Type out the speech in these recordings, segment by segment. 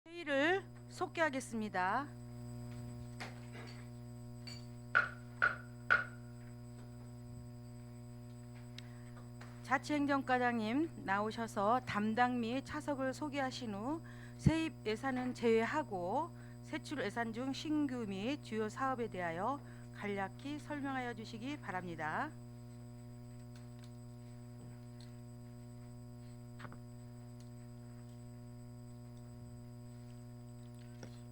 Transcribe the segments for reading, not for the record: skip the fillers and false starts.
회의를 속개하겠습니다. 자치행정과장님 나오셔서 담당 및 차석을 소개하신 후 세입 예산은 제외하고 세출 예산 중 신규 및 주요 사업에 대하여 간략히 설명하여 주시기 바랍니다.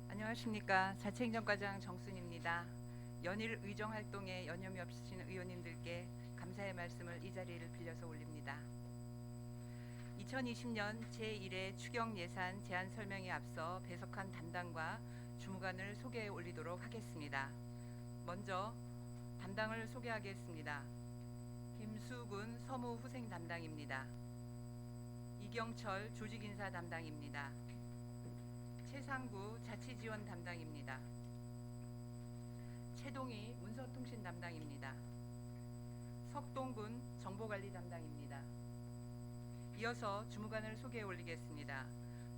안녕하십니까. 자치행정과장 정순입니다. 연일 의정활동에 여념이 없으신 의원님들께 감사의 말씀을 이 자리를 빌려서 올립니다. 2020년 제1회 추경예산 제안 설명에 앞서 배석한 담당과 주무관을 소개해 올리도록 하겠습니다. 먼저 담당을 소개하겠습니다. 김수근 서무후생 담당입니다. 이경철 조직인사 담당입니다. 최상구 자치지원 담당입니다. 최동희 문서통신 담당입니다. 석동군 정보관리 담당입니다. 이어서 주무관을 소개해 올리겠습니다.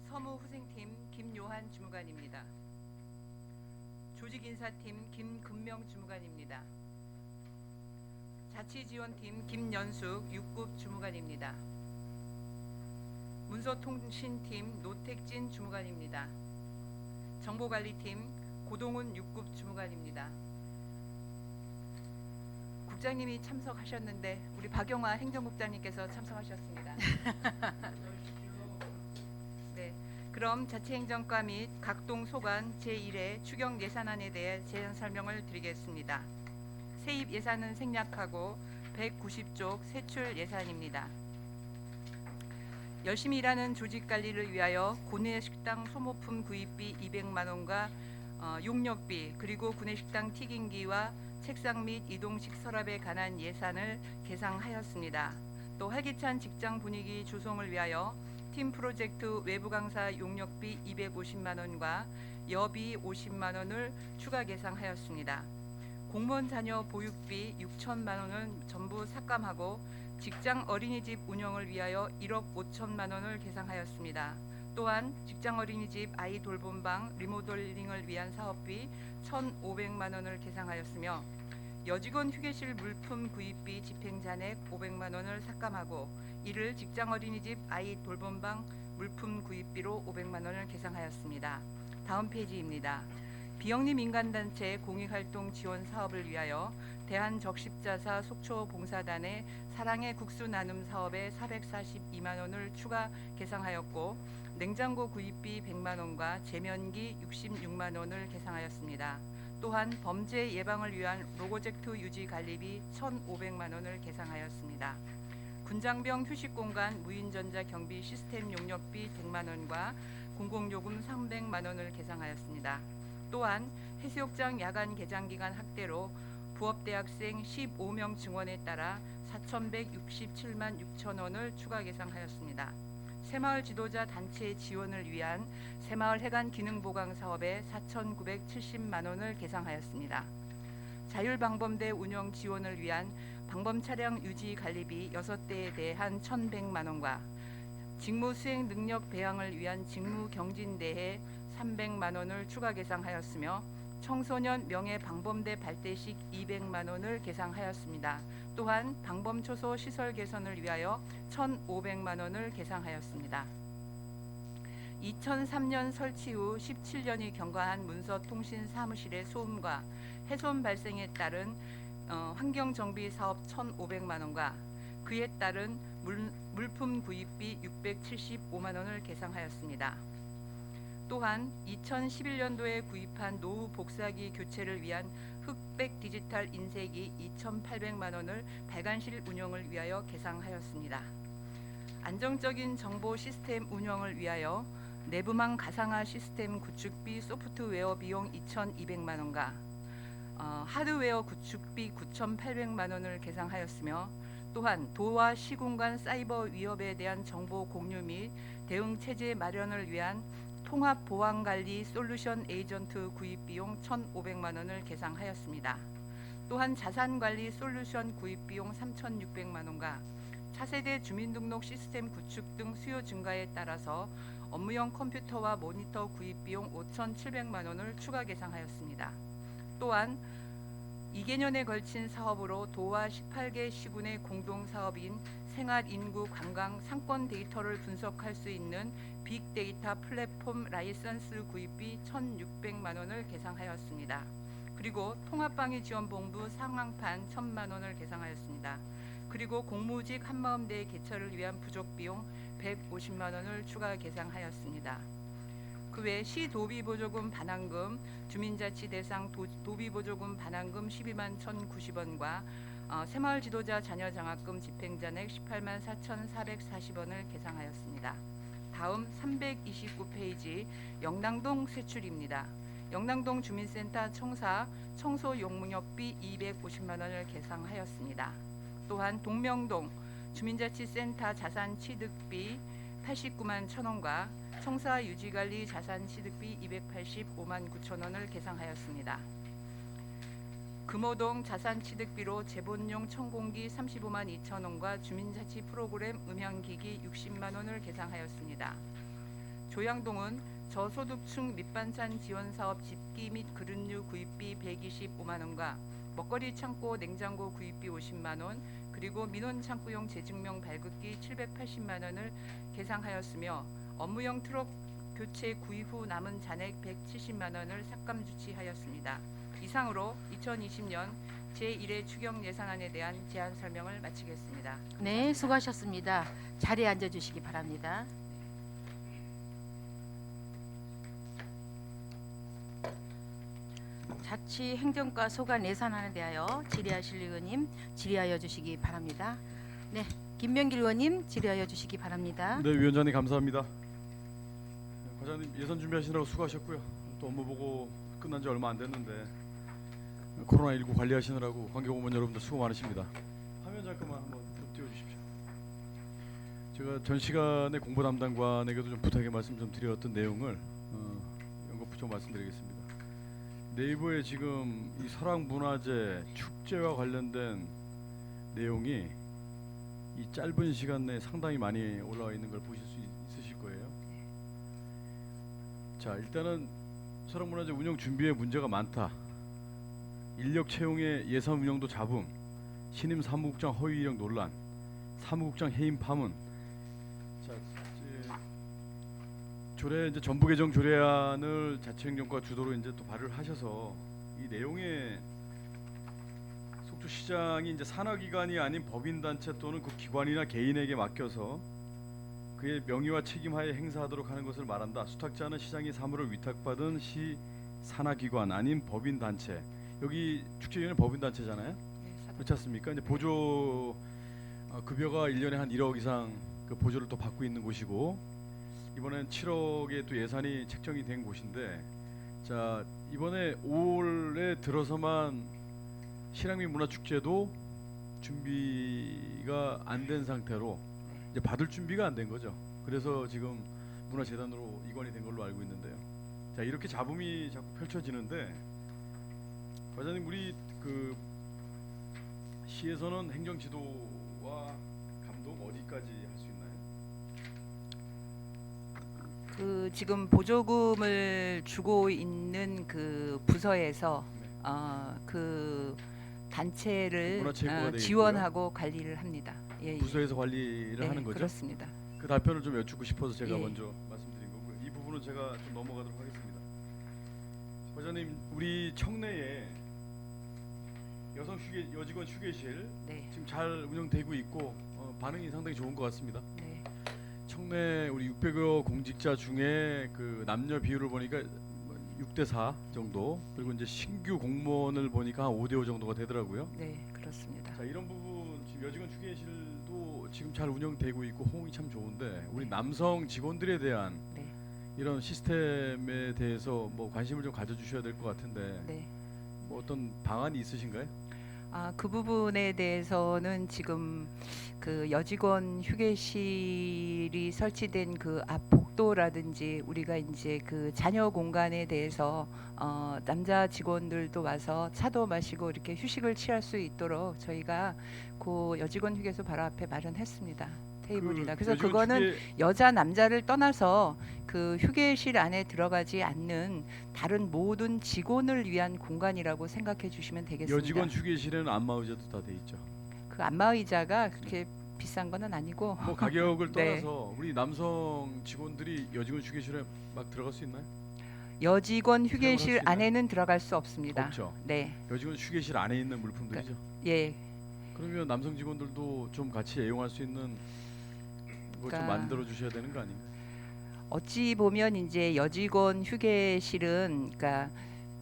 서무후생팀 김요한 주무관입니다. 조직인사팀 김근명 주무관입니다. 자치지원팀 김연숙 6급 주무관입니다. 문서통신팀 노택진 주무관입니다. 정보관리팀 고동훈 6급 주무관입니다. 국장님이 참석하셨는데 우리 박영화 행정국장님께서 참석하셨습니다. 네, 그럼 자치행정과 및 각동 소관 제1회 추경 예산안에 대해 제안 설명을 드리겠습니다. 세입 예산은 생략하고 190조 세출 예산입니다. 열심히 일하는 조직 관리를 위하여 구내식당 소모품 구입비 200만 원과 용역비 그리고 구내식당 튀김기와 책상 및 이동식 서랍에 관한 예산을 계상하였습니다. 또 활기찬 직장 분위기 조성을 위하여 팀 프로젝트 외부 강사 용역비 250만 원과 여비 50만 원을 추가 계상하였습니다. 공무원 자녀 보육비 6천만 원은 전부 삭감하고 직장 어린이집 운영을 위하여 1억 5천만 원을 계상하였습니다. 또한 직장 어린이집 아이 돌봄방 리모델링을 위한 사업비 1,500만 원을 계상하였으며 여직원 휴게실 물품 구입비 집행잔액 500만 원을 삭감하고 이를 직장 어린이집 아이 돌봄방 물품 구입비로 500만 원을 계상하였습니다. 다음 페이지입니다. 비영리 민간단체 공익활동 지원 사업을 위하여 대한적십자사 속초봉사단의 사랑의 국수 나눔 사업에 442만 원을 추가 계상하였고 냉장고 구입비 100만 원과 제면기 66만 원을 계상하였습니다. 또한 범죄 예방을 위한 로고젝트 유지 관리비 1,500만 원을 계상하였습니다. 군장병 휴식공간 무인전자 경비 시스템 용역비 100만 원과 공공요금 300만 원을 계상하였습니다. 또한 해수욕장 야간 개장 기간 확대로 부업대학생 15명 증원에 따라 4,167만 6천 원을 추가 계상하였습니다. 새마을 지도자 단체 지원을 위한 새마을 해관 기능 보강 사업에 4,970만 원을 계상하였습니다. 자율방범대 운영 지원을 위한 방범 차량 유지 관리비 6대에 대한 1,100만 원과 직무 수행 능력 배양을 위한 직무 경진대회 300만 원을 추가 계상하였으며 청소년 명예 방범대 발대식 200만 원을 계상하였습니다. 또한 방범 초소 시설 개선을 위하여 1,500만 원을 계상하였습니다. 2003년 설치 후 17년이 경과한 문서통신 사무실의 소음과 훼손 발생에 따른 환경정비 사업 1,500만 원과 그에 따른 물품 구입비 675만 원을 계상하였습니다. 또한 2011년도에 구입한 노후 복사기 교체를 위한 흑백 디지털 인쇄기 2,800만 원을 발간실 운영을 위하여 계상하였습니다. 안정적인 정보 시스템 운영을 위하여 내부망 가상화 시스템 구축비 소프트웨어 비용 2,200만 원과 하드웨어 구축비 9,800만 원을 계상하였으며 또한 도와 시군 간 사이버 위협에 대한 정보 공유 및 대응 체제 마련을 위한 통합 보안 관리 솔루션 에이전트 구입 비용 1,500만 원을 계상하였습니다. 또한 자산 관리 솔루션 구입 비용 3,600만 원과 차세대 주민등록 시스템 구축 등 수요 증가에 따라서 업무용 컴퓨터와 모니터 구입 비용 5,700만 원을 추가 계상하였습니다. 또한 2개년에 걸친 사업으로 도와 18개 시군의 공동사업인 생활인구 관광 상권 데이터를 분석할 수 있는 빅데이터 플랫폼 라이선스 구입비 1,600만 원을 계상하였습니다. 그리고 통합방위 지원본부 상황판 1,000만 원을 계상하였습니다. 그리고 공무직 한마음대회 개최를 위한 부족 비용 150만 원을 추가 계상하였습니다. 그 외 시도비보조금 반환금, 주민자치 대상 도비보조금 반환금 12만 1,090원과 새마을 지도자 자녀 장학금 집행잔액 18만 4,440원을 계상하였습니다. 다음 329페이지 영랑동 세출입니다. 영랑동 주민센터 청사 청소 용역비 250만 원을 계상하였습니다. 또한 동명동 주민자치센터 자산 취득비 89만 1,000원과 청사 유지관리 자산 취득비 285만 9천 원을 계상하였습니다. 금호동 자산 취득비로 재본용 청공기 35만 2천 원과 주민자치 프로그램 음향기기 60만 원을 계상하였습니다. 조양동은 저소득층 밑반찬 지원사업 집기 및 그릇류 구입비 125만 원과 먹거리 창고 냉장고 구입비 50만 원, 그리고 민원 창구용 재증명 발급기 780만 원을 계상하였으며 업무용 트럭 교체 구입 후 남은 잔액 170만 원을 삭감 조치하였습니다. 이상으로 2020년 제1회 추경 예산안에 대한 제안 설명을 마치겠습니다. 네, 수고하셨습니다. 자리에 앉아 주시기 바랍니다. 자치행정과 소관 예산안에 대하여 질의하실 의원님 질의하여 주시기 바랍니다. 네, 김명길 의원님 질의하여 주시기 바랍니다. 네, 위원장님 감사합니다. 과장님 예산 준비하시느라고 수고하셨고요. 또 업무 보고 끝난 지 얼마 안 됐는데 코로나19 관리하시느라고 관계공무원 여러분들 수고 많으십니다. 화면 잠깐만 한번 좀 띄워주십시오. 제가 전 시간에 공보 담당관에게도 좀 부탁의 말씀 좀 드렸던 내용을 연거푸 말씀드리겠습니다. 네이버에 지금 이 설악문화제 축제와 관련된 내용이 이 짧은 시간 내에 상당히 많이 올라와 있는 걸 보실 수 있으실 거예요. 자, 일단은 설악문화제 운영 준비에 문제가 많다. 인력 채용의 예산 운영도 잡음, 신임 사무국장 허위 이력 논란, 사무국장 해임 파문. 자, 조례 이제 전부 개정 조례안을 자치행정과 주도로 이제 또 발의를 하셔서 이 내용에 속초시장이 이제 산하기관이 아닌 법인단체 또는 그 기관이나 개인에게 맡겨서 그의 명의와 책임하에 행사하도록 하는 것을 말한다. 수탁자는 시장이 사무를 위탁받은 시 산하기관 아닌 법인단체. 여기 축제위원회 법인단체잖아요. 네, 그렇지 않습니까? 이제 보조 급여가 1년에 한 1억 이상 그 보조를 또 받고 있는 곳이고 이번엔 7억의 또 예산이 책정이 된 곳인데, 자 이번에 5월에 들어서만 실향민 문화축제도 준비가 안 된 상태로 이제 받을 준비가 안 된 거죠. 그래서 지금 문화재단으로 이관이 된 걸로 알고 있는데요. 자 이렇게 잡음이 자꾸 펼쳐지는데 과장님 우리 그 시에서는 행정지도와 감독 어디까지 할 수 있나요? 그 지금 보조금을 주고 있는 그 부서에서 네. 그 단체를 문화체육부가 되어 지원하고 관리를 합니다. 예, 부서에서 관리를 네, 하는 거죠? 그렇습니다. 그 답변을 좀 여쭙고 싶어서 제가 예. 먼저 말씀드린 거고요. 이 부분은 제가 좀 넘어가도록 하겠습니다. 과장님 우리 청내에 여직원 휴게실 네, 지금 잘 운영되고 있고 반응이 상당히 좋은 것 같습니다. 네, 청내 우리 600여 공직자 중에 그 남녀 비율을 보니까 6대4 정도, 그리고 이제 신규 공무원을 보니까 한 5대5 정도가 되더라고요. 네, 그렇습니다. 자 이런 부분 지금 여직원 휴게실도 지금 잘 운영되고 있고 호응이 참 좋은데 우리 남성 직원들에 대한 네, 이런 시스템에 대해서 뭐 관심을 좀 가져주셔야 될 것 같은데 네. 뭐 어떤 방안이 있으신가요? 그 부분에 대해서는 지금 그 여직원 휴게실이 설치된 그 앞 복도라든지 우리가 이제 그 자녀 공간에 대해서 남자 직원들도 와서 차도 마시고 이렇게 휴식을 취할 수 있도록 저희가 그 여직원 휴게소 바로 앞에 마련했습니다. 테이블이나. 그래서 요즘은 그거는 여자 남자를 떠나서 그 휴게실 안에 들어가지 않는 다른 모든 직원을 위한 공간이라고 생각해 주시면 되겠습니다. 여직원 휴게실에는 안마의자도 다 돼 있죠. 그 안마의자가 그렇게 비싼 거는 아니고 뭐 가격을 네. 떠나서 우리 남성 직원들이 여직원 휴게실에 막 들어갈 수 있나요? 여직원 사용을 휴게실 할수 있나요? 안에는 들어갈 수 없습니다. 없죠. 네, 여직원 휴게실 안에 있는 물품들이죠. 예. 그러면 남성 직원들도 좀 같이 애용할 수 있는 뭐 좀 그러니까 만들어 주셔야 되는 거 아닌가요? 어찌 보면 이제 여직원 휴게실은 그러니까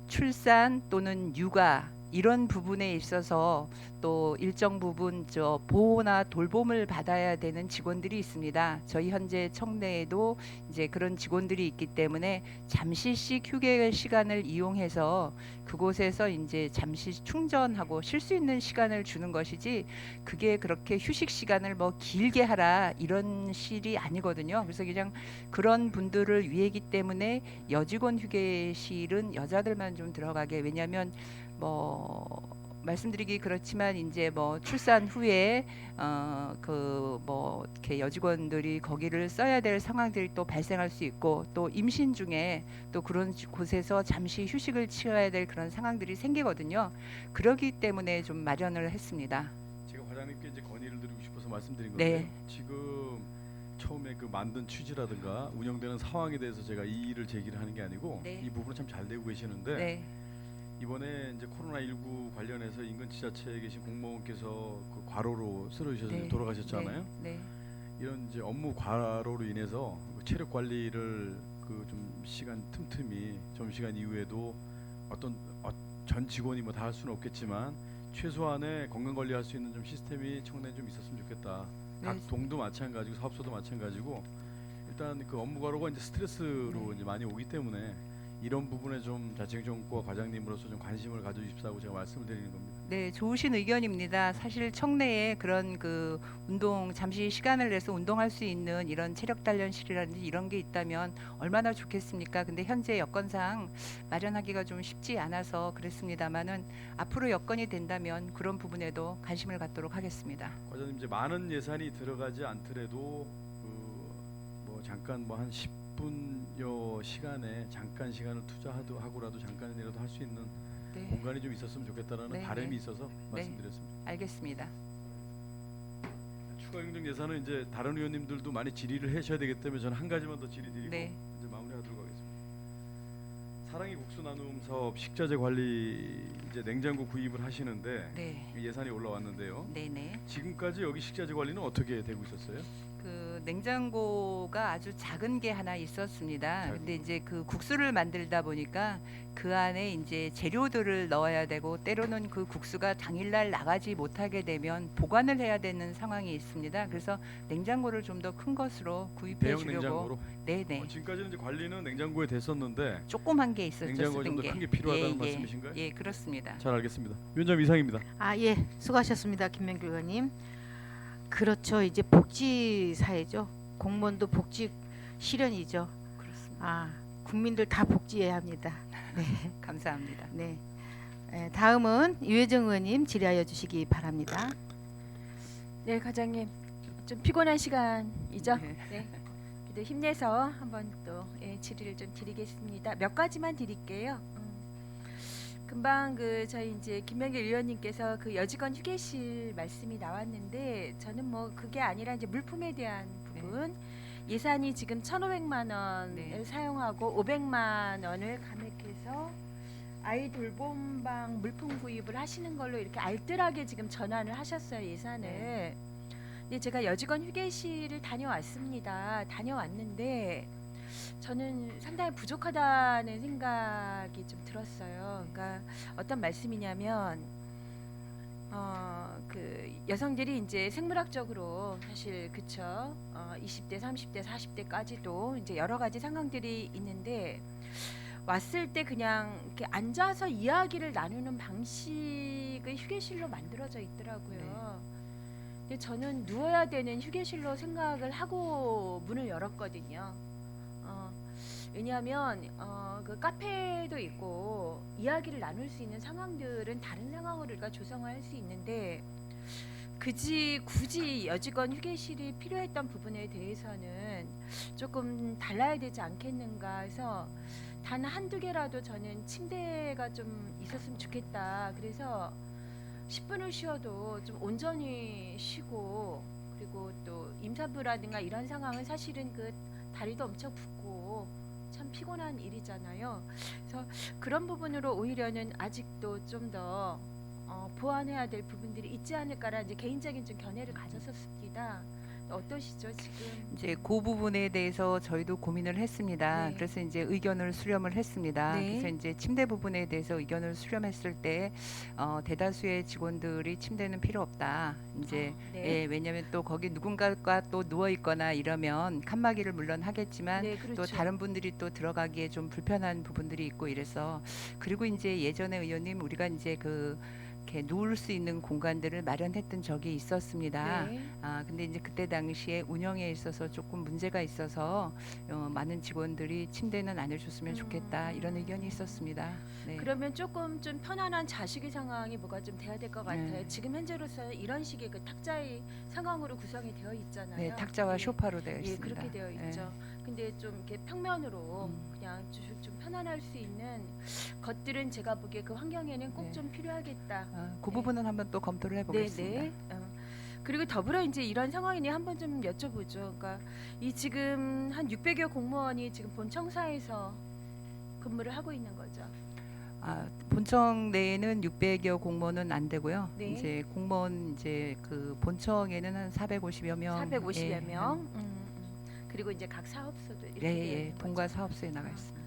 출산 또는 육아 이런 부분에 있어서 또 일정 부분 저 보호나 돌봄을 받아야 되는 직원들이 있습니다. 저희 현재 청내에도 이제 그런 직원들이 있기 때문에 잠시씩 휴게 시간을 이용해서 그곳에서 이제 잠시 충전하고 쉴 수 있는 시간을 주는 것이지 그게 그렇게 휴식 시간을 뭐 길게 하라 이런 실이 아니거든요. 그래서 그냥 그런 분들을 위해기 때문에 여직원 휴게실은 여자들만 좀 들어가게. 왜냐하면 뭐 말씀드리기 그렇지만 이제 뭐 출산 후에 그 뭐 이렇게 여직원들이 거기를 써야 될 상황들이 또 발생할 수 있고 또 임신 중에 또 그런 곳에서 잠시 휴식을 취해야 될 그런 상황들이 생기거든요. 그러기 때문에 좀 마련을 했습니다. 제가 과장님께 이제 건의를 드리고 싶어서 말씀드린 네. 건데요. 지금 처음에 그 만든 취지라든가 운영되는 상황에 대해서 제가 이의를 제기를 하는 게 아니고 네. 이 부분은 참 잘 되고 계시는데 네, 이번에 이제 코로나19 관련해서 인근 지자체에 계신 공무원께서 그 과로로 쓰러지셔서 네. 돌아가셨잖아요. 네, 이런 이제 업무 과로로 인해서 그 체력 관리를 그 좀 시간 틈틈이 점심시간 이후에도 어떤 전 직원이 뭐 다 할 수는 없겠지만 최소한의 건강 관리할 수 있는 좀 시스템이 청내에 좀 있었으면 좋겠다. 네. 각 동도 마찬가지고 사업소도 마찬가지고 일단 그 업무 과로가 이제 스트레스로 네. 이제 많이 오기 때문에 이런 부분에 좀 자치행정과 과장님으로서 좀 관심을 가져주십사고 제가 말씀을 드리는 겁니다. 네, 좋으신 의견입니다. 사실 청내에 그런 그 운동 잠시 시간을 내서 운동할 수 있는 이런 체력 단련실이라든지 이런 게 있다면 얼마나 좋겠습니까? 근데 현재 여건상 마련하기가 좀 쉽지 않아서 그랬습니다만은 앞으로 여건이 된다면 그런 부분에도 관심을 갖도록 하겠습니다. 과장님 이제 많은 예산이 들어가지 않더라도 그 뭐 잠깐 뭐 한 10분여 시간에 잠깐 시간을 투자하고라도 잠깐이라도 할 수 있는 네, 공간이 좀 있었으면 좋겠다라는 네, 바람이 네. 있어서 말씀드렸습니다. 알겠습니다. 추가 경정 예산은 이제 다른 의원님들도 많이 질의를 하셔야 되기 때문에 저는 한 가지만 더 질의드리고 네, 이제 마무리하도록 하겠습니다. 사랑이 국수 나눔 사업 식자재 관리 이제 냉장고 구입을 하시는데 네, 예산이 올라왔는데요. 네, 네. 지금까지 여기 식자재 관리는 어떻게 되고 있었어요? 그 냉장고가 아주 작은 게 하나 있었습니다. 작은 근데 거. 이제 그 국수를 만들다 보니까 그 안에 이제 재료들을 넣어야 되고 때로는 그 국수가 당일날 나가지 못하게 되면 보관을 해야 되는 상황이 있습니다. 그래서 냉장고를 좀 더 큰 것으로 구입해 대형 주려고. 냉장고로. 네네. 지금까지는 이제 관리는 냉장고에 됐었는데 조그만 게 있었죠. 냉장고가 좀 쓰던 더 게. 큰 게 필요하다는 예, 말씀이신가요? 예, 그렇습니다. 잘 알겠습니다. 위원장 이상입니다. 아, 예. 수고하셨습니다. 김명규 의원님. 그렇죠. 이제 복지 사회죠. 공무원도 복지 실현이죠. 그렇습니다. 아, 국민들 다 복지해야 합니다. 네. 감사합니다. 네. 다음은 유혜정 의원님 질의하여 주시기 바랍니다. 네, 과장님. 좀 피곤한 시간이죠? 네. 네. 그래도 힘내서 한번 또 질의를 좀 드리겠습니다. 몇 가지만 드릴게요. 금방 그 저희 이제 김명길 의원님께서 그 여직원 휴게실 말씀이 나왔는데 저는 뭐 그게 아니라 이제 물품에 대한 부분 예산이 지금 1,500만 원을 네. 사용하고 500만 원을 감액해서 아이 돌봄방 물품 구입을 하시는 걸로 이렇게 알뜰하게 지금 전환을 하셨어요, 예산을. 네. 근데 제가 여직원 휴게실을 다녀왔습니다. 다녀왔는데 저는 상당히 부족하다는 생각이 좀 들었어요. 그러니까 어떤 말씀이냐면 그 여성들이 이제 생물학적으로 사실 그쵸 20대, 30대, 40대까지도 이제 여러 가지 상황들이 있는데 왔을 때 그냥 이렇게 앉아서 이야기를 나누는 방식의 휴게실로 만들어져 있더라고요. 근데 저는 누워야 되는 휴게실로 생각을 하고 문을 열었거든요. 왜냐하면 그 카페도 있고 이야기를 나눌 수 있는 상황들은 다른 상황으로 우리가 조성할 수 있는데 굳이 여직원 휴게실이 필요했던 부분에 대해서는 조금 달라야 되지 않겠는가 해서 단 한두 개라도 저는 침대가 좀 있었으면 좋겠다. 그래서 10분을 쉬어도 좀 온전히 쉬고, 그리고 또 임산부라든가 이런 상황은 사실은 그 다리도 엄청 붓고 참 피곤한 일이잖아요. 그래서 그런 부분으로 오히려는 아직도 좀 더 보완해야 될 부분들이 있지 않을까라는 이제 개인적인 좀 견해를 가졌었습니다. 어떠시죠 지금? 이제 그 부분에 대해서 저희도 고민을 했습니다. 네. 그래서 이제 의견을 수렴을 했습니다. 네. 그래서 이제 침대 부분에 대해서 의견을 수렴했을 때 대다수의 직원들이 침대는 필요 없다. 이제 네. 예, 왜냐하면 또 거기 누군가가 또 누워 있거나 이러면 칸막이를 물론 하겠지만 네, 그렇죠. 또 다른 분들이 또 들어가기에 좀 불편한 부분들이 있고 이래서, 그리고 이제 예전에 의원님 우리가 이제 그 이렇게 누울 수 있는 공간들을 마련했던 적이 있었습니다. 네. 근데 이제 그때 당시에 운영에 있어서 조금 문제가 있어서 많은 직원들이 침대는 안 해줬으면 좋겠다 이런 의견이 있었습니다. 네. 그러면 조금 좀 편안한 자식의 상황이 뭐가 좀 돼야 될 것 같아요. 네. 지금 현재로서는 이런 식의 그 탁자의 상황으로 구성이 되어 있잖아요. 네, 탁자와 예. 쇼파로 되어 예, 있습니다. 그렇게 되어 네. 있죠. 근데 좀 이렇게 평면으로 음. 그냥 좀 편안할 수 있는 것들은 제가 보기에 그 환경에는 꼭 네. 좀 필요하겠다. 그 네. 부분은 한번 또 검토를 해보겠습니다. 네. 그리고 더불어 이제 이런 상황이니 한번 좀 여쭤보죠. 그러니까 이 지금 한 600여 공무원이 지금 본청사에서 근무를 하고 있는 거죠. 본청 내에는 600여 공무원은 안 되고요. 네. 이제 공무원 이제 그 본청에는 한 450여 명, 450여 예, 명. 그리고 이제 각 사업소들 이렇게 예, 되어 예, 있는 본과 거죠. 사업소에 나가 있습니다.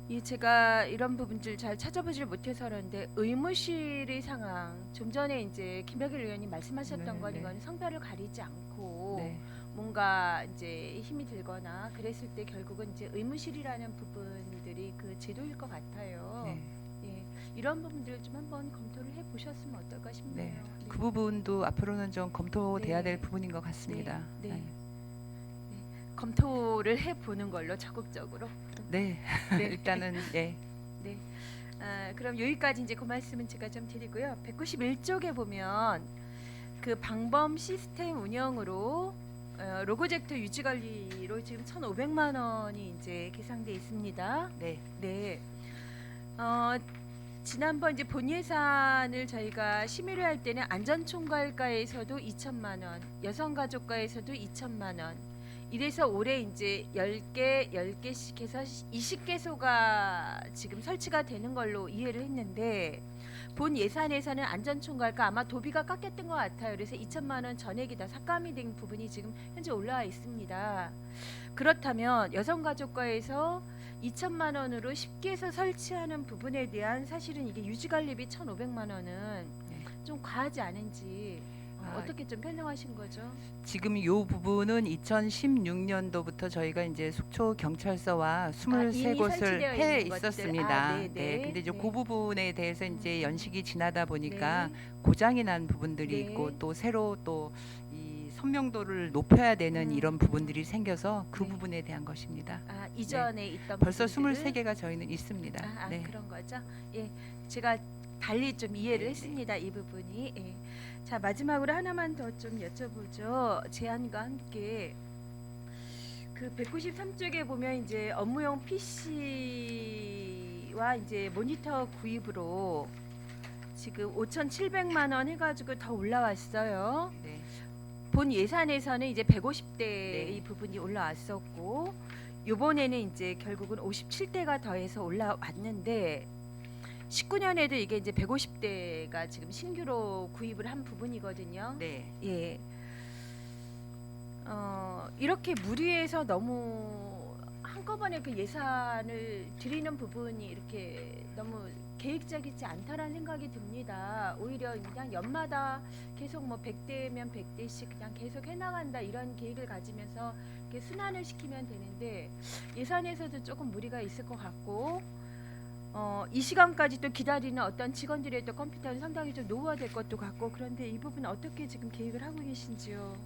이 제가 이런 부분들 잘 찾아보질 못해서 그런데 의무실의 상황 좀 전에 이제 김백일 의원님 말씀하셨던 네, 건 네. 이건 성별을 가리지 않고 네. 뭔가 이제 힘이 들거나 그랬을 때 결국은 이제 의무실이라는 부분들이 그 제도일 것 같아요. 네. 예, 이런 부분들을 좀 한번 검토를 해보셨으면 어떨까 싶네요. 네. 네. 그 부분도 앞으로는 좀 검토돼야 네. 될 부분인 것 같습니다. 네. 검토를 해보는 걸로 적극적으로. 네. 네. 일단은 예. 그럼 여기까지 이제 그 말씀은 제가 좀 드리고요. 191쪽에 보면 그 방범 시스템 운영으로 로고젝터 유지 관리로 지금 1,500만 원이 이제 계상돼 있습니다. 네. 네. 지난번 이제 본 예산을 저희가 심의를 할 때는 안전총괄과에서도 2천만 원, 여성가족과에서도 2천만 원. 이래서 올해 이제 10개씩 해서 20개소가 지금 설치가 되는 걸로 이해를 했는데 본 예산에서는 안전총괄과 아마 도비가 깎였던 것 같아요. 그래서 2천만 원 전액이 다 삭감이 된 부분이 지금 현재 올라와 있습니다. 그렇다면 여성가족과에서 2천만 원으로 10개소 설치하는 부분에 대한 사실은 이게 유지관리비 1,500만 원은 좀 과하지 않은지 어떻게 좀 편성하신 거죠? 지금 이 부분은 2016년도부터 저희가 이제 속초 경찰서와 23곳을 설치되어 해 있는 것들. 있었습니다. 네. 네. 근데 이제 네. 그 부분에 대해서 이제 연식이 지나다 보니까 네. 고장이 난 부분들이 네. 있고 또 새로 또 이 선명도를 높여야 되는 이런 부분들이 생겨서 그 네. 부분에 대한 것입니다. 이전에 있던 벌써 부분들을 23개가 저희는 있습니다. 네. 그런 거죠. 예, 제가 달리 좀 이해를 네, 했습니다. 이 부분이. 예. 자 마지막으로 하나만 더 좀 여쭤보죠. 제안과 함께 그 193쪽에 보면 이제 업무용 PC와 이제 모니터 구입으로 지금 5,700만 원 해가지고 더 올라왔어요. 네. 본 예산에서는 이제 150대 네. 이 부분이 올라왔었고 이번에는 이제 결국은 57대가 더해서 올라왔는데 19년에도 이게 이제 150대가 지금 신규로 구입을 한 부분이거든요. 네. 예. 이렇게 무리해서 너무 한꺼번에 그 예산을 드리는 부분이 이렇게 너무 계획적이지 않다라는 생각이 듭니다. 오히려 그냥 연마다 계속 뭐 100대면 100대씩 그냥 계속 해나간다 이런 계획을 가지면서 이렇게 순환을 시키면 되는데 예산에서도 조금 무리가 있을 것 같고 이 시간까지 또 기다리는 어떤 직원들의 또 컴퓨터는 상당히 좀 노후화될 것도 같고 그런데 이 부분 어떻게 지금 계획을 하고 계신지요?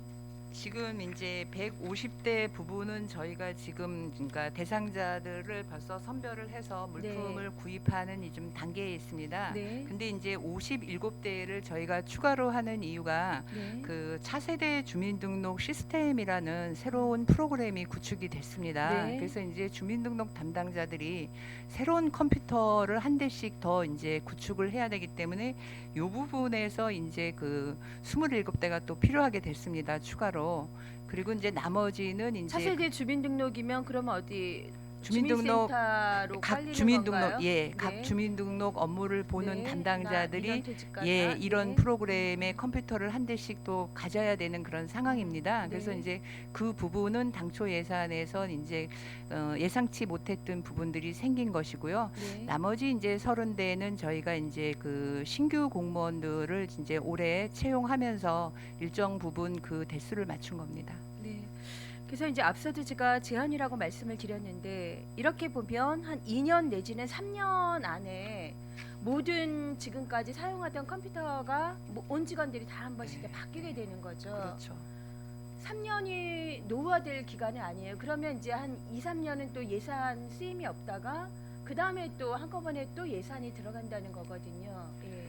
지금 이제 150대 부분은 저희가 지금 그러니까 대상자들을 벌써 선별을 해서 물품을 구입하는 좀 단계에 있습니다. 네. 근데 이제 57대를 저희가 추가로 하는 이유가 네. 그 차세대 주민등록 시스템이라는 새로운 프로그램이 구축이 됐습니다. 네. 그래서 이제 주민등록 담당자들이 새로운 컴퓨터를 한 대씩 더 이제 구축을 해야 되기 때문에 이 부분에서 이제 그 27대가 또 필요하게 됐습니다. 추가로. 그리고 이제 나머지는 이제 차세대 주민등록이면 그러면 어디 주민등록 주민센터로 각 깔리는 주민등록 건가요? 예, 네. 각 주민등록 업무를 보는 네. 담당자들이 민원퇴직과나. 예, 이런 네. 프로그램의 컴퓨터를 한 대씩 또 가져야 되는 그런 상황입니다. 그래서 네. 이제 그 부분은 당초 예산에서 이제 예상치 못했던 부분들이 생긴 것이고요. 네. 나머지 이제 30대는 저희가 이제 그 신규 공무원들을 이제 올해 채용하면서 일정 부분 그 대수를 맞춘 겁니다. 네. 그래서 이제 앞서도 제가 제한이라고 말씀을 드렸는데 이렇게 보면 한 2년 내지는 3년 안에 모든 지금까지 사용하던 컴퓨터가 온 직원들이 다 한 번씩 네. 바뀌게 되는 거죠. 그렇죠. 3년이 노후화될 기간이 아니에요. 그러면 이제 한 2, 3년은 또 예산 쓰임이 없다가 그 다음에 또 한꺼번에 또 예산이 들어간다는 거거든요. 예.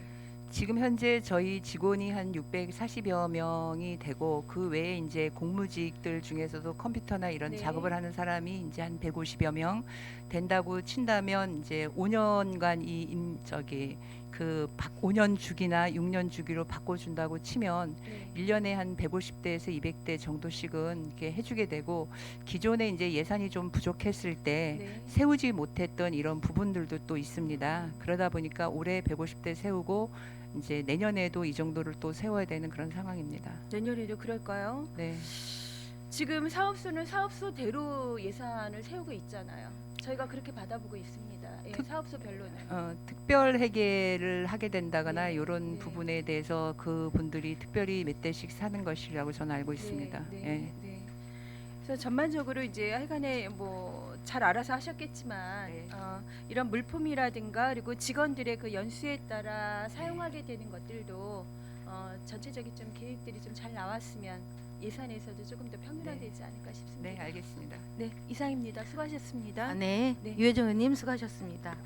지금 현재 저희 직원이 한 640여 명이 되고 그 외에 이제 공무직들 중에서도 컴퓨터나 이런 네. 작업을 하는 사람이 이제 한 150여 명 된다고 친다면 이제 5년간 그 5년 주기나 6년 주기로 바꿔준다고 치면 네. 1년에 한 150대에서 200대 정도씩은 이렇게 해주게 되고 기존에 이제 예산이 좀 부족했을 때 네. 세우지 못했던 이런 부분들도 또 있습니다. 그러다 보니까 올해 150대 세우고 이제 내년에도 이 정도를 또 세워야 되는 그런 상황입니다. 내년에도 그럴까요? 네. 지금 사업소는 사업소대로 예산을 세우고 있잖아요. 저희가 그렇게 받아보고 있습니다. 예, 사업소별로는. 특별 회계를 하게 된다거나 네, 이런 네. 부분에 대해서 그 분들이 특별히 몇 대씩 사는 것이라고 저는 알고 있습니다. 네, 예. 네, 네. 그래서 전반적으로 이제 하여간에 뭐 잘 알아서 하셨겠지만 네. 이런 물품이라든가 그리고 직원들의 그 연수에 따라 사용하게 되는 것들도 전체적인 좀 계획들이 좀 잘 나왔으면 예산에서도 조금 더 평균화되지 않을까 싶습니다. 네, 알겠습니다. 네, 이상입니다. 수고하셨습니다. 네, 네. 유혜정 의원님 수고하셨습니다.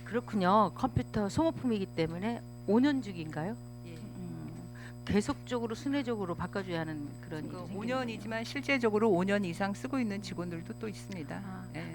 그렇군요. 컴퓨터 소모품이기 때문에 5년 주기인가요? 예. 계속적으로 순회적으로 바꿔줘야 하는 그런 일이 그 생기는군요. 5년이지만 실제적으로 5년 이상 쓰고 있는 직원들도 또 있습니다. 예.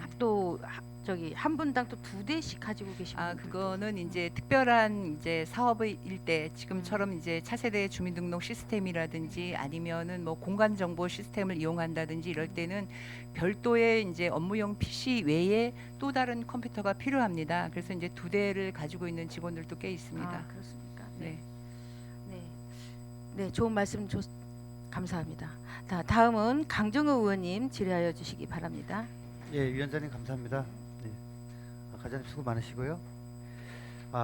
저기 한 분당 또 2대씩 가지고 계시는 분들도 그거는 이제 특별한 이제 사업일 때 지금처럼 이제 차세대 주민등록 시스템이라든지 아니면은 뭐 공간 정보 시스템을 이용한다든지 이럴 때는 별도의 이제 업무용 PC 외에 또 다른 컴퓨터가 필요합니다. 그래서 이제 2대를 가지고 있는 직원들도 꽤 있습니다. 그렇습니까? 네. 네, 좋은 말씀 감사합니다. 다음은 강정호 의원님 질의하여 주시기 바랍니다. 예, 위원장님 감사합니다. 네. 과장님 수고 많으시고요.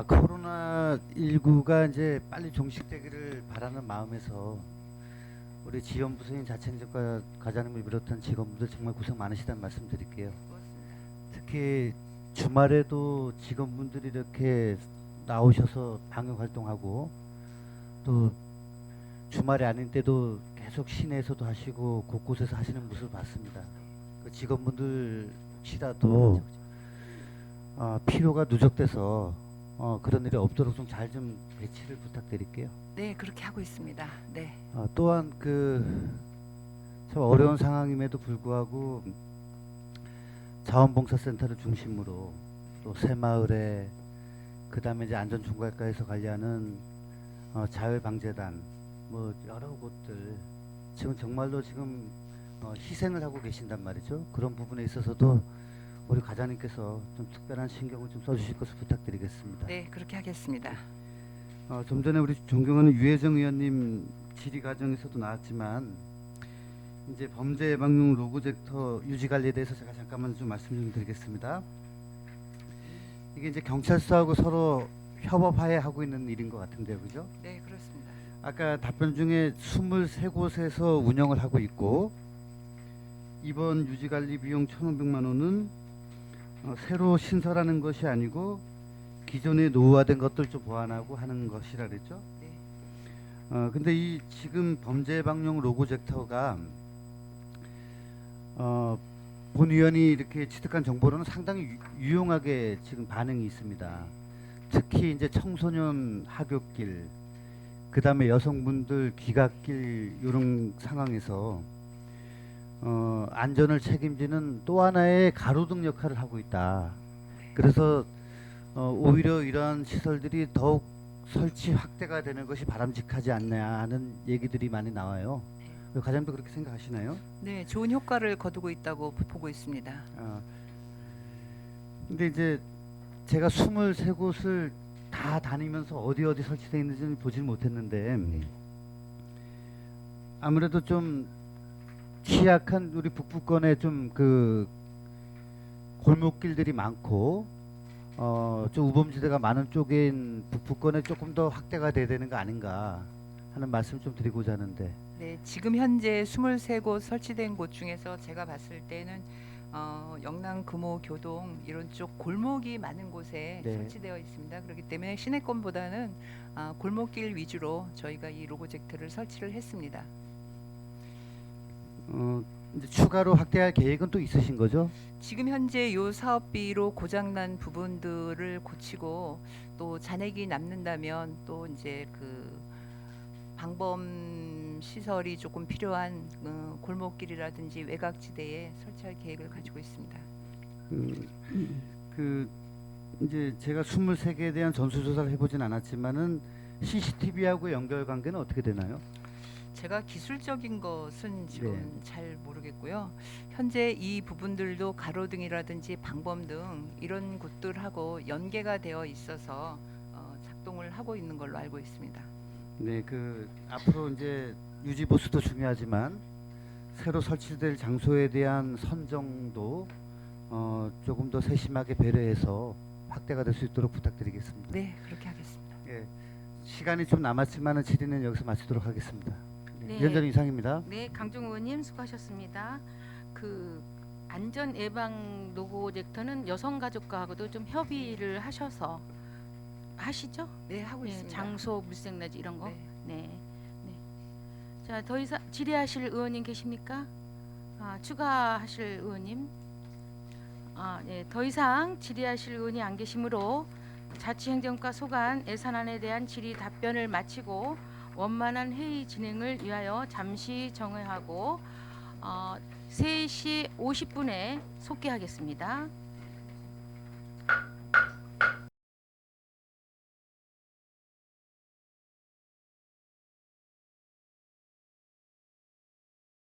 코로나 19가 이제 빨리 종식되기를 바라는 마음에서 우리 지원부서인 자치행정과 과장님을 비롯한 직원분들 정말 고생 많으시다는 말씀드릴게요. 특히 주말에도 직원분들이 이렇게 나오셔서 방역 활동하고 또 주말이 아닌 때도 계속 시내에서도 하시고 곳곳에서 하시는 모습을 봤습니다. 그 직원분들 혹시라도 필요가 누적돼서 그런 일이 없도록 좀 잘 좀 배치를 부탁드릴게요. 네, 그렇게 하고 있습니다. 네. 또한 참 어려운 상황임에도 불구하고 자원봉사센터를 중심으로 또 새마을에 그다음에 이제 안전중괄과에서 관리하는 자율방재단 뭐 여러 곳들 지금 정말로 지금 희생을 하고 계신단 말이죠. 그런 부분에 있어서도 우리 과장님께서 좀 특별한 신경을 좀 써주실 것을 부탁드리겠습니다. 네, 그렇게 하겠습니다. 좀 전에 우리 존경하는 유혜정 의원님 질의 과정에서도 나왔지만 이제 범죄 예방용 로고젝터 유지 관리에 대해서 제가 잠깐만 좀 말씀 좀 드리겠습니다. 이게 이제 경찰서하고 서로 협업하에 하고 있는 일인 것 같은데요, 그죠? 네, 그렇습니다. 아까 답변 중에 23곳에서 운영을 하고 있고 이번 유지관리 비용 1,500만 원은 새로 신설하는 것이 아니고 기존에 노후화된 것들 좀 보완하고 하는 것이라 그랬죠. 네. 근데 이 지금 범죄 예방용 로고젝터가 본 의원이 이렇게 취득한 정보로는 상당히 유용하게 지금 반응이 있습니다. 특히 이제 청소년 하굣길, 그다음에 여성분들 귀갓길 이런 상황에서 안전을 책임지는 또 하나의 가로등 역할을 하고 있다. 그래서 오히려 이러한 시설들이 더욱 설치 확대가 되는 것이 바람직하지 않냐 하는 얘기들이 많이 나와요. 과장님도 그렇게 생각하시나요? 네, 좋은 효과를 거두고 있다고 보고 있습니다. 근데 이제 제가 23곳을 다 다니면서 어디 설치되어 있는지는 보질 못했는데 아무래도 좀 취약한 우리 북부권에 좀 그 골목길들이 많고 좀 우범지대가 많은 쪽인 북부권에 조금 더 확대가 돼야 되는 거 아닌가 하는 말씀 좀 드리고자 하는데. 네, 지금 현재 23곳 설치된 곳 중에서 제가 봤을 때는 영남, 금호, 교동 이런 쪽 골목이 많은 곳에 네. 설치되어 있습니다. 그렇기 때문에 시내권보다는 골목길 위주로 저희가 이 로고젝터를 설치를 했습니다. 이제 추가로 확대할 계획은 또 있으신 거죠? 지금 현재 요 사업비로 고장난 부분들을 고치고 또 잔액이 남는다면 또 이제 그 방범 시설이 조금 필요한 골목길이라든지 외곽지대에 설치할 계획을 가지고 있습니다. 그 이제 제가 23개에 대한 전수조사를 해보진 않았지만은 CCTV하고 연결 관계는 어떻게 되나요? 제가 기술적인 것은 지금 네. 잘 모르겠고요. 현재 이 부분들도 가로등이라든지 방범등 이런 곳들하고 연계가 되어 있어서 작동을 하고 있는 걸로 알고 있습니다. 네, 그 앞으로 이제 유지 보수도 중요하지만 새로 설치될 장소에 대한 선정도 조금 더 세심하게 배려해서 확대가 될 수 있도록 부탁드리겠습니다. 네, 그렇게 하겠습니다. 예, 시간이 좀 남았지만은 질의는 여기서 마치도록 하겠습니다. 네. 위원장님 이상입니다. 네, 강종 의원님 수고하셨습니다. 그 안전 예방 로고젝터는 여성가족과하고도 좀 협의를 하셔서 하시죠? 네, 하고 네, 있습니다. 장소 물색내지 이런 거. 네. 네. 네. 자, 더 이상 질의하실 의원님 계십니까? 추가하실 의원님? 네. 더 이상 질의하실 의원이 안 계시므로 자치행정과 소관 예산안에 대한 질의 답변을 마치고 원만한 회의 진행을 위하여 잠시 정회하고 3시 50분에 속개하겠습니다.